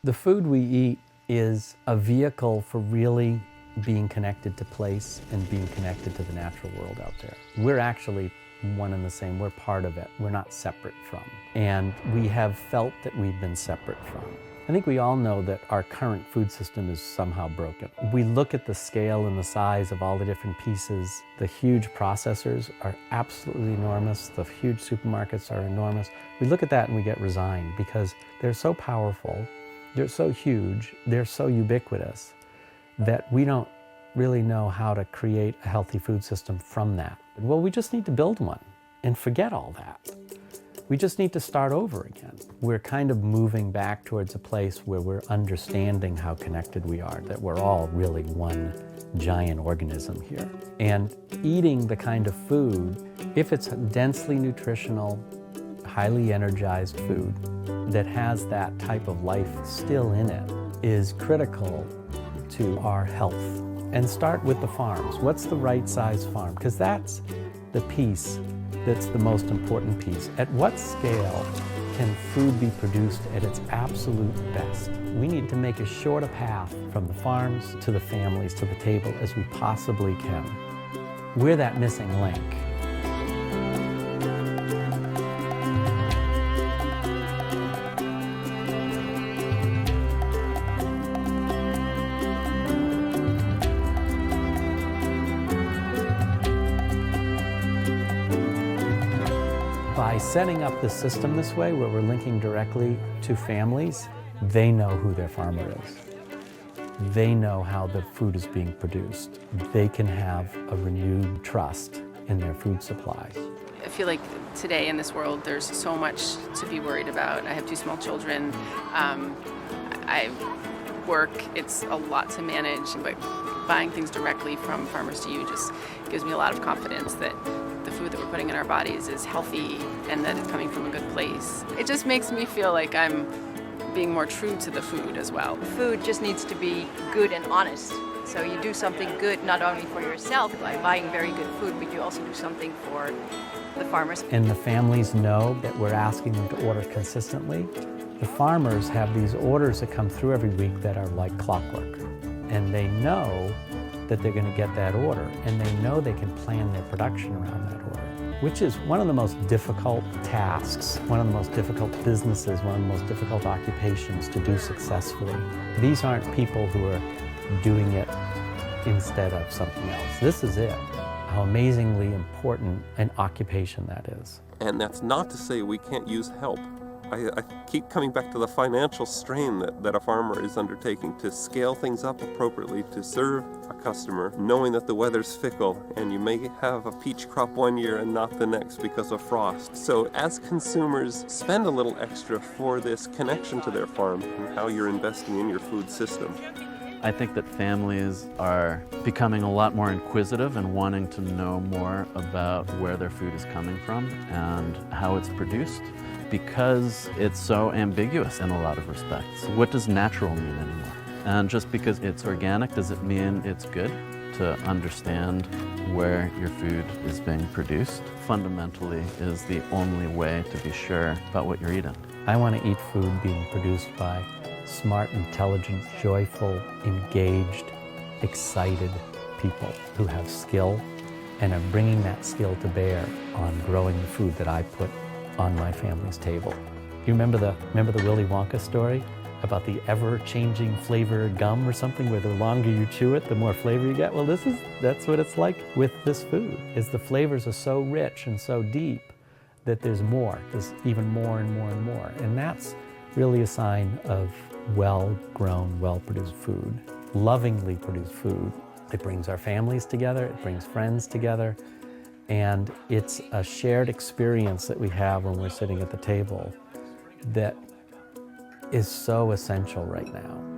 The food we eat is a vehicle for really being connected to place and being connected to the natural world out there. We're actually one and the same. We're part of it. We're not separate from. And we have felt that we've been separate from. I think we all know that our current food system is somehow broken. We look at the scale and the size of all the different pieces. The huge processors are absolutely enormous. The huge supermarkets are enormous. We look at that and we get resigned because they're so powerful, they're so huge, they're so ubiquitous that we don't really know how to create a healthy food system from that. Well, we just need to build one and forget all that. We just need to start over again. We're kind of moving back towards a place where we're understanding how connected we are, that we're all really one giant organism here. And eating the kind of food, if it's densely nutritional, highly energized food that has that type of life still in it, is critical to our health. And start with the farms. What's the right size farm? Because that's the piece that's the most important piece. At what scale can food be produced at its absolute best? We need to make as short a path from the farms to the families to the table as we possibly can. We're that missing link. By setting up the system this way, where we're linking directly to families, they know who their farmer is. They know how the food is being produced. They can have a renewed trust in their food supply. I feel like today in this world, there's so much to be worried about. I have 2 small children. I work, it's a lot to manage, but buying things directly from farmers to you just gives me a lot of confidence that the food that we're putting in our bodies is healthy and that it's coming from a good place. It just makes me feel like I'm being more true to the food as well. Food just needs to be good and honest. So you do something good not only for yourself by buying very good food, but you also do something for the farmers. And the families know that we're asking them to order consistently. The farmers have these orders that come through every week that are like clockwork. And they know that they're going to get that order, and they know they can plan their production around that order, which is one of the most difficult tasks, one of the most difficult businesses, one of the most difficult occupations to do successfully. These aren't people who are doing it instead of something else. This is it, how amazingly important an occupation that is. And that's not to say we can't use help. I keep coming back to the financial strain that a farmer is undertaking to scale things up appropriately to serve a customer, knowing that the weather's fickle and you may have a peach crop one year and not the next because of frost. So as consumers spend a little extra for this connection to their farm and how you're investing in your food system. I think that families are becoming a lot more inquisitive and wanting to know more about where their food is coming from and how it's produced, because it's so ambiguous in a lot of respects. What does natural mean anymore? And just because it's organic, does it mean it's good? To understand where your food is being produced fundamentally is the only way to be sure about what you're eating. I want to eat food being produced by smart, intelligent, joyful, engaged, excited people who have skill and are bringing that skill to bear on growing the food that I put on my family's table. You remember the Willy Wonka story about the ever-changing flavor gum or something, where the longer you chew it, the more flavor you get? Well, that's what it's like with this food, is the flavors are so rich and so deep that there's more. There's even more and more and more. And that's really a sign of well-grown, well-produced food, lovingly produced food. It brings our families together, it brings friends together, and it's a shared experience that we have when we're sitting at the table that is so essential right now.